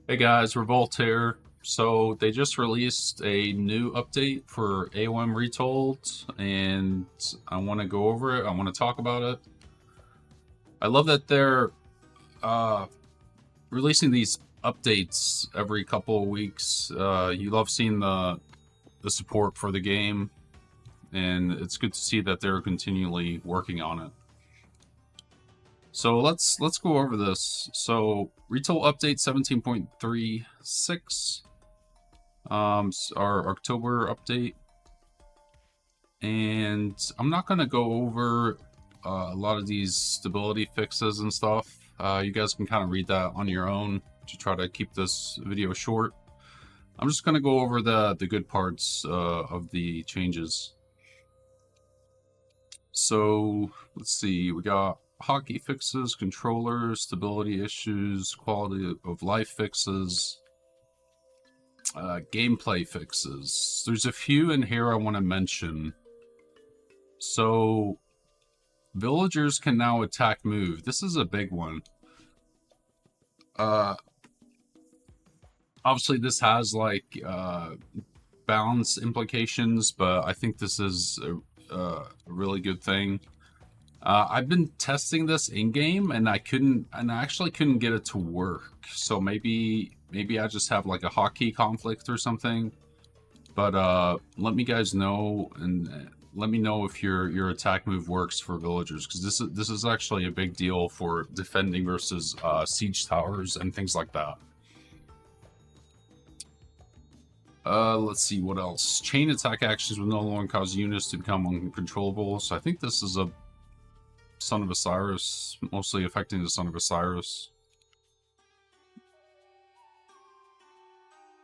Hey guys, Revolt here. So they just released a new update for AOM Retold, and I want to go over it. I want to talk about it. I love that they're uh, releasing these updates every couple of weeks. You love seeing the support for the game, and it's good to see that they're continually working on it. So let's go over this. So Retold update 17.36. Our October update, and I'm not gonna go over a lot of these stability fixes and stuff. You guys can kind of read that on your own to try to keep this video short. I'm just gonna go over the good parts of the changes. So let's see, we got hotkey fixes, controllers, stability issues, quality of life fixes, gameplay fixes. There's a few in here I want to mention. So, villagers can now attack move. This is a big one. Uh, Obviously, this has like balance implications, but I think this is a really good thing. I've been testing this in game, and I actually couldn't get it to work. So maybe I just have like a hotkey conflict or something. But let me guys know, and let me know if your attack move works for villagers, because this is actually a big deal for defending versus siege towers and things like that. Let's see what else. Chain attack actions will no longer cause units to become uncontrollable. So I think this is a Son of Osiris, mostly affecting the Son of Osiris.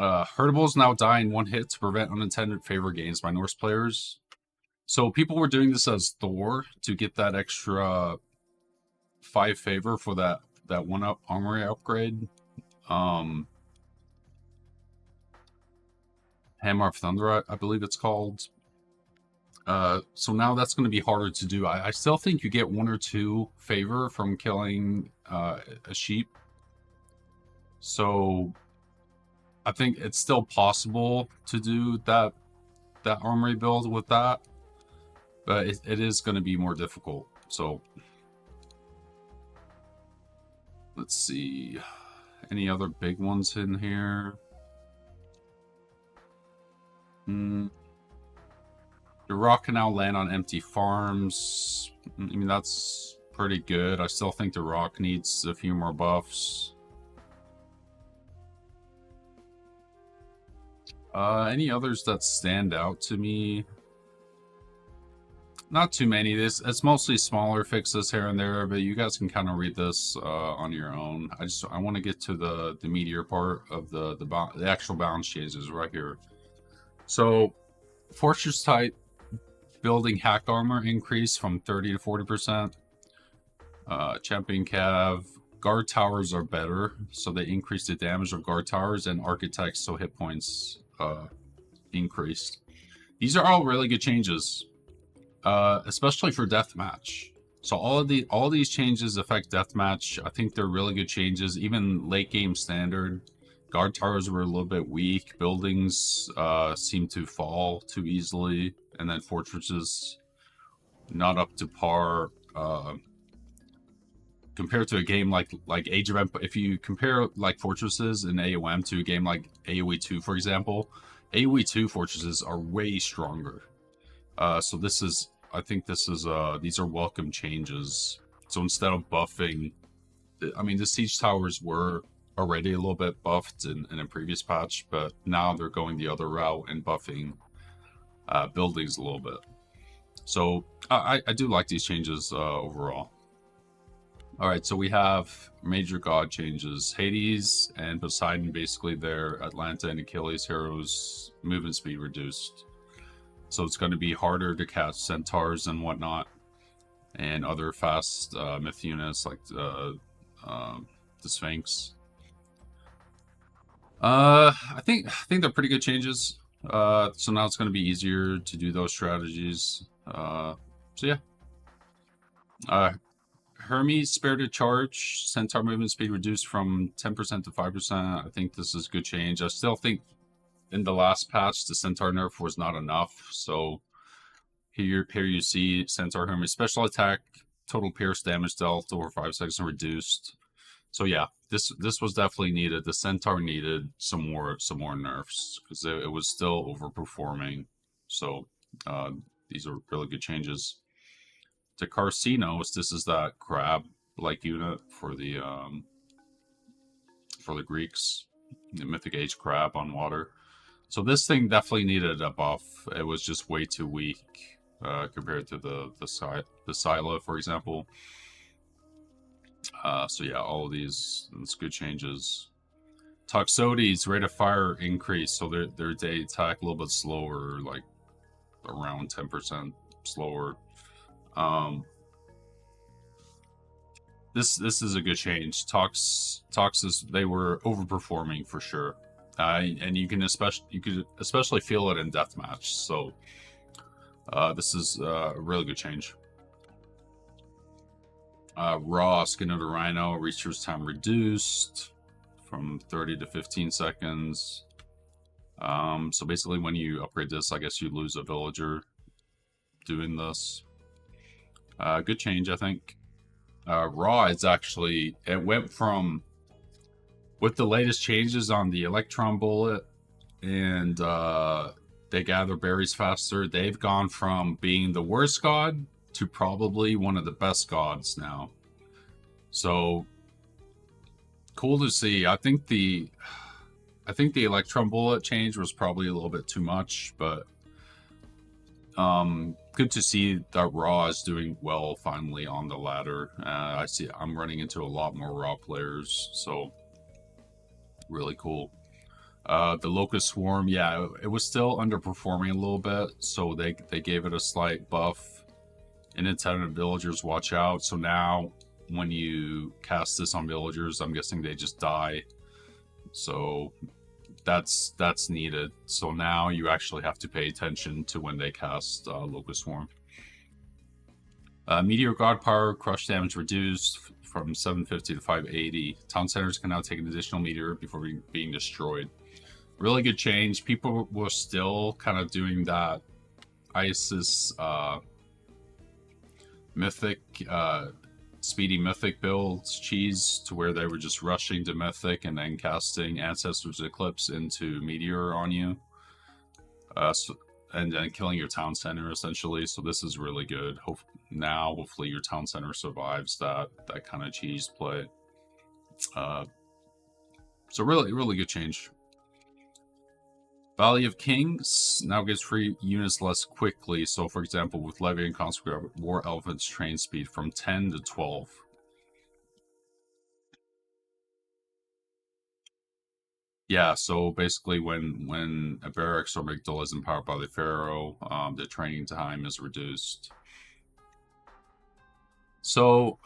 Hurtables now die in one hit to prevent unintended favor gains by Norse players. So people were doing this as Thor to get that extra 5 favor for that 1-up armory upgrade. Hammer of Thunder, I believe it's called. So now that's going to be harder to do. I still think you get 1 or 2 favor from killing a sheep. So I think it's still possible to do that armory build with that, but it is going to be more difficult. So let's see, any other big ones in here? The rock can now land on empty farms. I mean, that's pretty good. I still think the rock needs a few more buffs. Any others that stand out to me? Not too many. It's mostly smaller fixes here and there, but you guys can kind of read this on your own. I want to get to the meatier part of the actual balance changes right here. So, fortress type building hack armor increase from 30 to 40%. Champion cav guard towers are better, so they increase the damage of guard towers, and architects, so hit points increased. These are all really good changes, especially for deathmatch. So all these changes affect deathmatch. I think they're really good changes. Even late game standard, guard towers were a little bit weak. Buildings seem to fall too easily, and then fortresses not up to par. Compared to a game like Age of Empires, if you compare like fortresses in AOM to a game like AoE 2, for example, AoE 2 fortresses are way stronger. So I think these are welcome changes. So instead of buffing, I mean, the siege towers were already a little bit buffed in a previous patch, but now they're going the other route and buffing buildings a little bit. So I do like these changes overall. All right, so we have major god changes. Hades and Poseidon, basically their Atlanta and Achilles heroes' movement speed reduced. So it's going to be harder to catch centaurs and whatnot, and other fast myth units like the Sphinx. I think they're pretty good changes. So now it's going to be easier to do those strategies. So yeah. Hermes Spirited Charge, Centaur movement speed reduced from 10% to 5%. I think this is a good change. I still think in the last patch, the Centaur nerf was not enough. So here you see Centaur Hermes special attack, total pierce damage dealt over 5 seconds reduced. So yeah, this was definitely needed. The Centaur needed some more nerfs because it was still overperforming. So these are really good changes. To Carcinos, this is that crab-like unit for the Greeks, the Mythic Age crab on water. So this thing definitely needed a buff. It was just way too weak compared to the Scylla, for example. So yeah, all of these, it's good changes. Toxotes rate of fire increase, so they attack a little bit slower, like around 10% slower. This is a good change. Toxes, they were overperforming for sure, and you could especially feel it in deathmatch. So this is a really good change. Raw Skin of the Rhino, research time reduced from 30 to 15 seconds. So basically, when you upgrade this, I guess you lose a villager doing this. Good change, I think. Raw is actually, it went from, with the latest changes on the Electron Bullet and they gather berries faster, they've gone from being the worst god to probably one of the best gods now. So cool to see. I think the Electron Bullet change was probably a little bit too much, but good to see that Raw is doing well finally on the ladder. I see I'm running into a lot more Raw players, so really cool. The Locust Swarm, yeah, it was still underperforming a little bit, so they gave it a slight buff. Inintended villagers, watch out. So now when you cast this on villagers, I'm guessing they just die. So that's needed. So now you actually have to pay attention to when they cast Locust Swarm. Meteor God Power, crush damage reduced from 750 to 580. Town centers can now take an additional meteor before being destroyed. Really good change. People were still kind of doing that Isis Mythic, speedy Mythic builds cheese to where they were just rushing to Mythic and then casting Ancestors Eclipse into Meteor on you. And then killing your town center essentially. So this is really good. Hopefully your town center survives that kind of cheese play. So really good change. Valley of Kings now gives free units less quickly. So for example, with Levy and Consecrated War Elephants train speed from 10 to 12. Yeah, so basically when a barracks or Migdal is empowered by the Pharaoh, the training time is reduced. So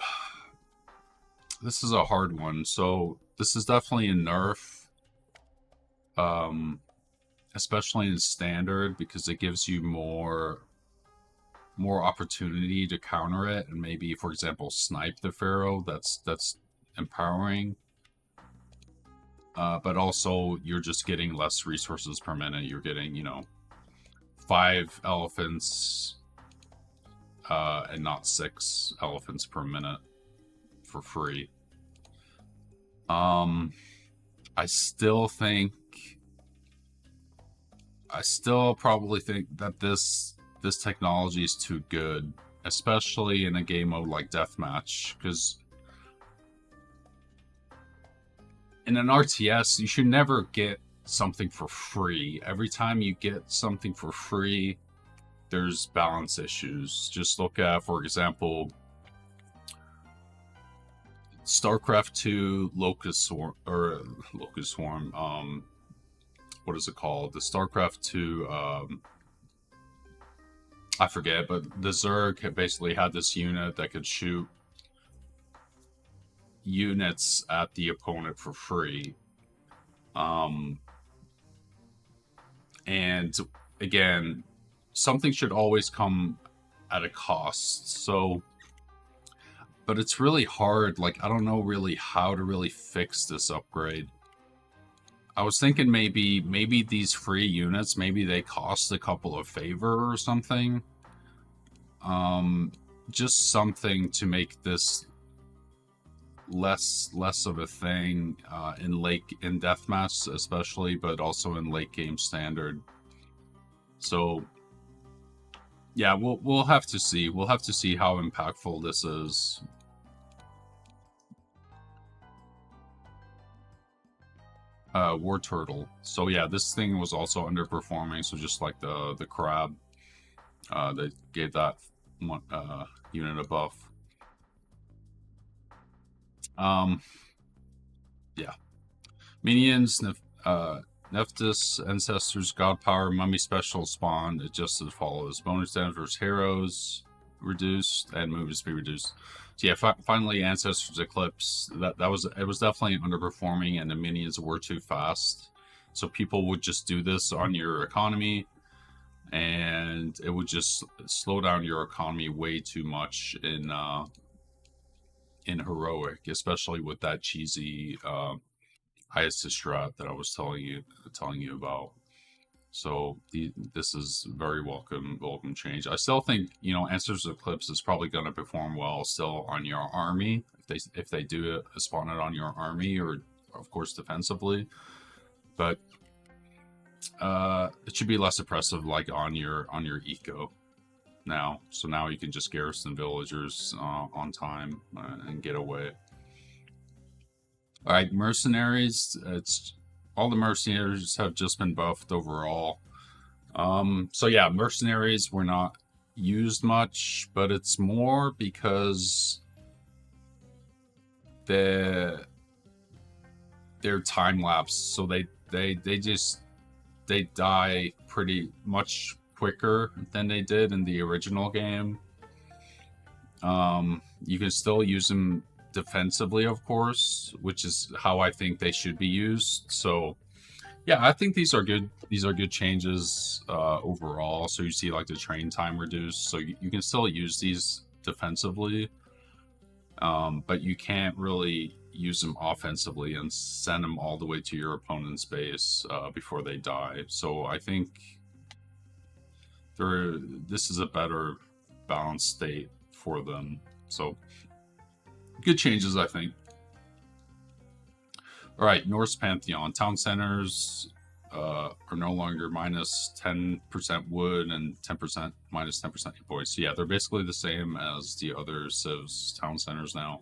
this is a hard one. So this is definitely a nerf, especially in standard, because it gives you more opportunity to counter it and maybe, for example, snipe the Pharaoh. That's empowering. But also you're just getting less resources per minute. You're getting, 5 elephants and not 6 elephants per minute for free. I still probably think that this technology is too good, especially in a game mode like Deathmatch, because in an RTS, you should never get something for free. Every time you get something for free, there's balance issues. Just look at, for example, StarCraft 2 Locust Swarm, what is it called? The StarCraft 2, I forget, but the Zerg basically had this unit that could shoot units at the opponent for free. And again, something should always come at a cost. So but it's really hard. Like, I don't know really how to really fix this upgrade. I was thinking maybe these free units, maybe they cost a couple of favor or something. Just something to make this less of a thing in deathmatch especially, but also in late game standard. So yeah, we'll have to see. We'll have to see how impactful this is. War Turtle. So yeah, this thing was also underperforming. So just like the crab, they gave that one unit a buff. Yeah, minions, Nephthys, Ancestors, God Power, Mummy Special spawn adjusted as follows: bonus damage versus heroes reduced, and movement speed reduced. So yeah, finally Ancestors Eclipse. It was definitely underperforming, and the minions were too fast. So people would just do this on your economy, and it would just slow down your economy way too much in heroic, especially with that cheesy highest strat that I was telling you about. So this is very welcome change. I still think Answers Eclipse is probably going to perform well still on your army if they do it, spawn it on your army, or of course defensively, but it should be less oppressive like on your eco now. So now you can just garrison villagers on time and get away. All right, mercenaries. It's all the mercenaries have just been buffed overall. So yeah, mercenaries were not used much, but it's more because they're time lapse, so they die pretty much quicker than they did in the original game. You can still use them defensively, of course, which is how I think they should be used. So yeah, I think these are good changes overall. So you see like the train time reduced, so you can still use these defensively, but you can't really use them offensively and send them all the way to your opponent's base before they die. So I think this is a better balanced state for them. So good changes, I think. All right, Norse Pantheon. Town centers are no longer minus 10% wood and 10% minus 10% hit points. So yeah, they're basically the same as the other Civs town centers now.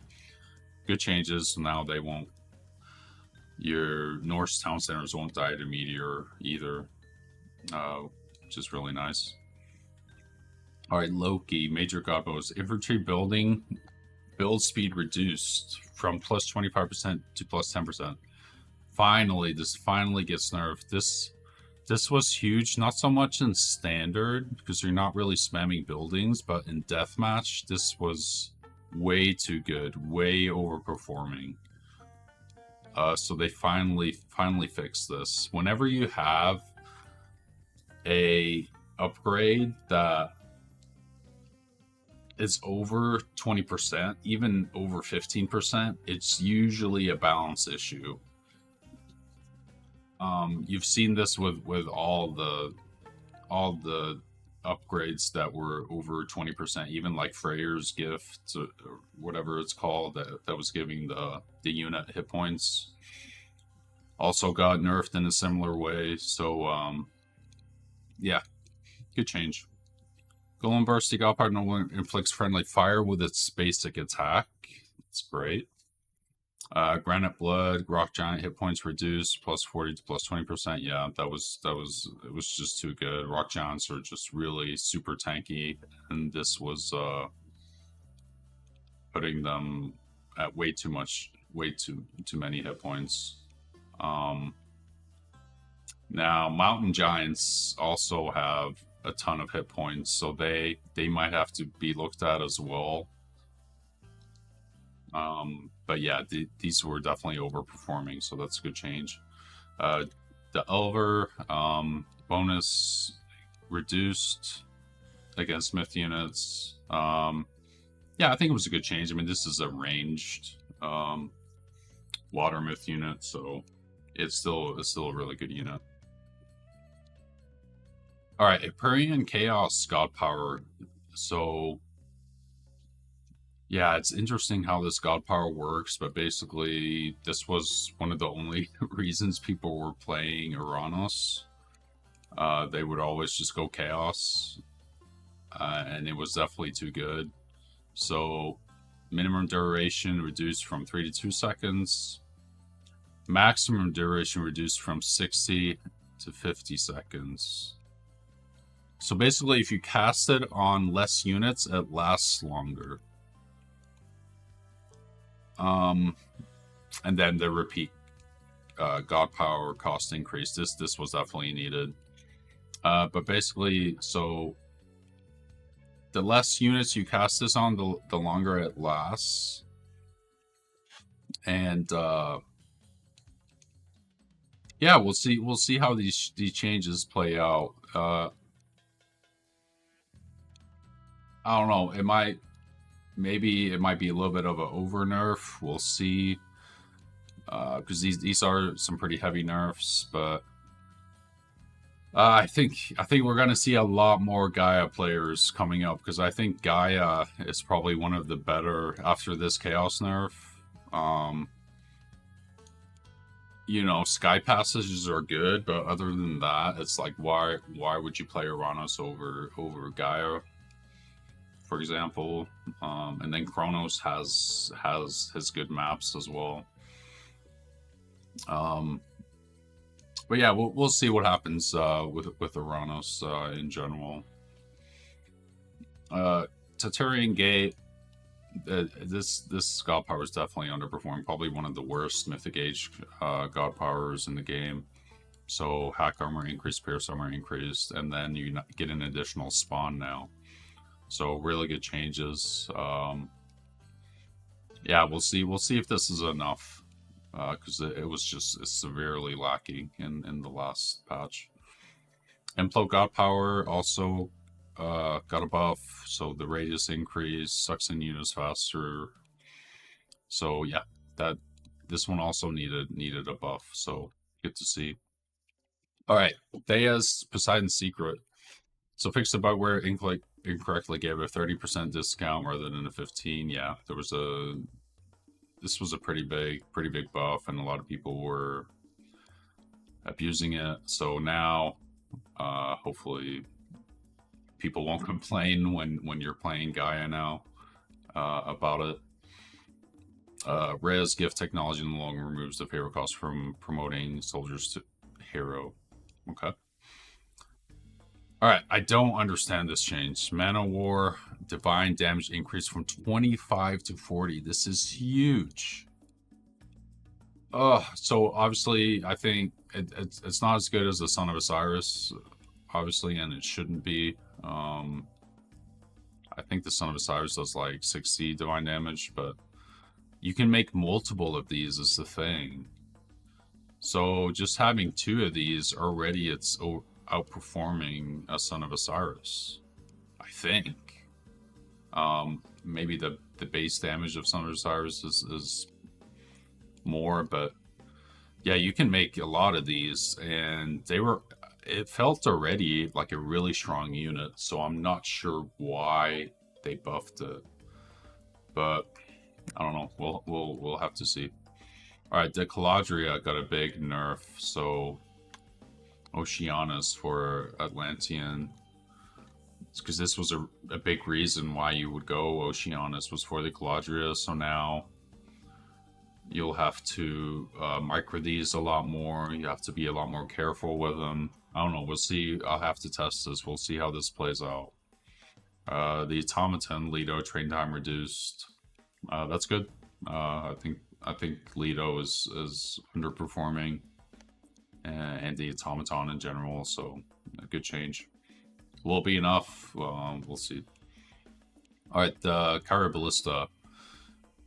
Good changes. So now they won't. Your Norse town centers won't die to meteor either, which is really nice. All right, Loki. Major god bows. Infantry building. Build speed reduced from plus 25% to plus 10%. Finally, this finally gets nerfed. This was huge, not so much in standard because you're not really spamming buildings, but in deathmatch, this was way too good, way overperforming. So they finally fixed this. Whenever you have a upgrade that is over 20%, even over 15%, it's usually a balance issue. You've seen this with all the upgrades that were over 20%, even like Freyr's gift or whatever it's called that was giving the unit hit points, also got nerfed in a similar way. So yeah, good change. Golem Burst, God Power no longer inflicts friendly fire with its basic attack. That's great. Granite Blood, Rock Giant hit points reduced, plus 40 to plus 20%. Yeah, it was just too good. Rock Giants are just really super tanky, and this was putting them at way too many hit points. Now Mountain Giants also have a ton of hit points, so they might have to be looked at as well. But yeah, these were definitely overperforming, so that's a good change. The Elver bonus reduced against myth units. Yeah, I think it was a good change. I mean, this is a ranged water myth unit, so it's still a really good unit. All right, Empyrean Chaos God Power. So yeah, it's interesting how this God Power works, but basically this was one of the only reasons people were playing Uranus. They would always just go Chaos, and it was definitely too good. So minimum duration reduced from 3 to 2 seconds. Maximum duration reduced from 60 to 50 seconds. So basically, if you cast it on less units, it lasts longer. And then the repeat God Power cost increase. This was definitely needed. But basically, so the less units you cast this on, the longer it lasts. And yeah, we'll see how these changes play out. I don't know. Maybe it might be a little bit of an over nerf. We'll see. Because these are some pretty heavy nerfs, but I think we're gonna see a lot more Gaia players coming up, because I think Gaia is probably one of the better after this Chaos nerf. You know, Sky Passages are good, but other than that, it's like why would you play Uranus over Gaia, for example? And then Chronos has his good maps as well. But yeah, we'll see what happens with Uranus in general. Tatarian Gate, this God Power is definitely underperforming. Probably one of the worst Mythic Age God Powers in the game. So hack armor increased, pierce armor increased, and then you get an additional spawn now. So really good changes. Yeah, we'll see if this is enough. Because it was just severely lacking in the last patch. Implo God Power also got a buff, so the radius increase, sucks in units faster. So yeah, this one also needed a buff, so good to see. All right, Thea's Poseidon's Secret. So fixed about where incorrectly gave a 30% discount rather than a 15. Yeah, this was a pretty big buff, and a lot of people were abusing it. So now, hopefully, people won't complain when you're playing Gaia now about it. Res gift technology no longer removes the favor cost from promoting soldiers to hero. Okay. All right, I don't understand this change. Mana War, divine damage increase from 25 to 40. This is huge. So obviously, I think it's not as good as the Son of Osiris, obviously, and it shouldn't be. I think the Son of Osiris does like 60 divine damage, but you can make multiple of these is the thing. So just having 2 of these already, it's outperforming a Son of Osiris, I think. Maybe the base damage of Son of Osiris is more, but yeah, you can make a lot of these, and it felt already like a really strong unit, so I'm not sure why they buffed it, but I don't know. We'll have to see. All right, the Caladria got a big nerf, so Oceanus for Atlantean. It's because this was a big reason why you would go Oceanus was for the Caladria, so now you'll have to micro these a lot more. You have to be a lot more careful with them. I don't know. We'll see. I'll have to test this. We'll see how this plays out. The Automaton Lido train time reduced. That's good. I think Lido is underperforming, and the Automaton in general. So a good change. Will it be enough? We'll see. All right, the Kyra Ballista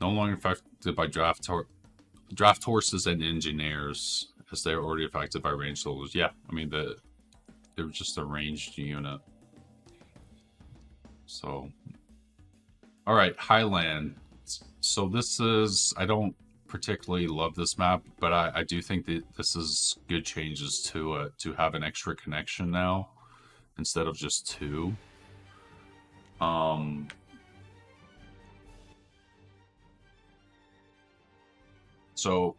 no longer affected by draft horses and engineers, as they are already affected by ranged soldiers. Yeah, I mean they're just a ranged unit. So All right, Highland. So this is, I don't particularly love this map, but I do think that this is good changes to have an extra connection now instead of just two. Um, so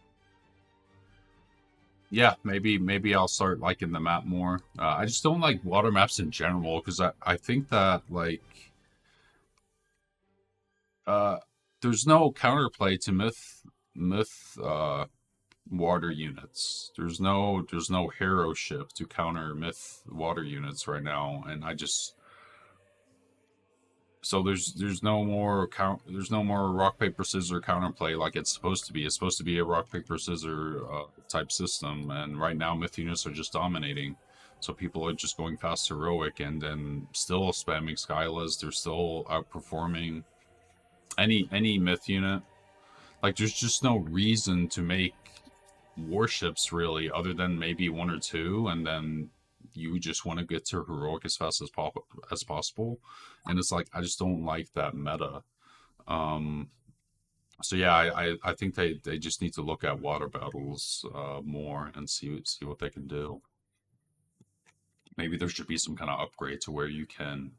yeah, maybe I'll start liking the map more. I just don't like water maps in general because I think that like uh there's no counterplay to myth water units. There's no hero ship to counter myth water units right now, and I just so there's no more there's no more rock paper scissors counterplay like it's supposed to be. It's supposed to be a rock paper scissors type system, and right now myth units are just dominating. So people are just going fast heroic and then still spamming Skylas. They're still outperforming any myth unit. Like there's just no reason to make warships really, other than maybe one or two, and then you just want to get to heroic as fast as possible. And it's like I just don't like that meta. Um, so yeah, I think they just need to look at water battles more and see what they can do. Maybe there should be some kind of upgrade to where you can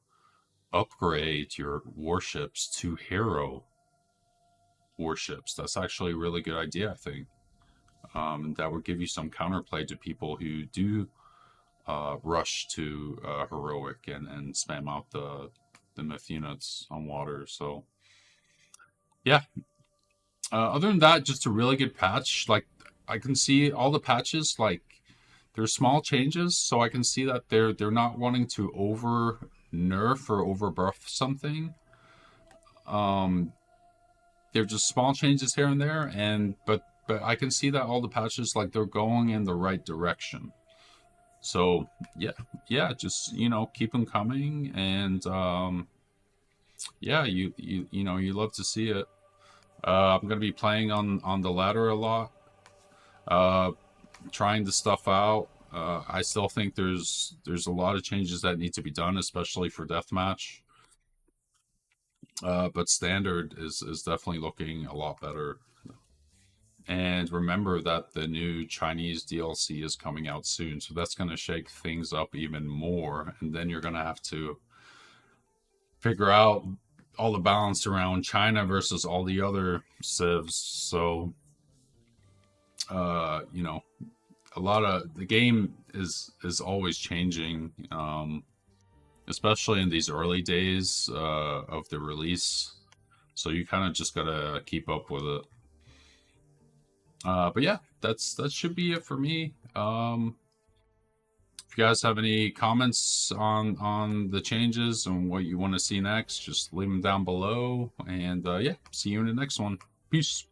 upgrade your warships to hero warships. That's actually a really good idea, I think. That would give you some counterplay to people who do rush to heroic and spam out the myth units on water. So yeah. Other than that, just a really good patch. Like I can see all the patches. Like there's small changes, so I can see that they're not wanting to over nerf or over buff something. Um, they're just small changes here and there, and but I can see that all the patches like they're going in the right direction. So yeah, yeah, just keep them coming, and yeah, you love to see it. I'm gonna be playing on the ladder a lot, uh, trying the stuff out. I still think there's a lot of changes that need to be done, especially for deathmatch. But standard is definitely looking a lot better. And remember that the new Chinese DLC is coming out soon, so that's going to shake things up even more. And then you're going to have to figure out all the balance around China versus all the other civs. So, you know, a lot of the game is always changing, especially in these early days of the release. So you kind of just gotta keep up with it. But yeah, that should be it for me. If you guys have any comments on the changes and what you want to see next, just leave them down below. And yeah, see you in the next one. Peace.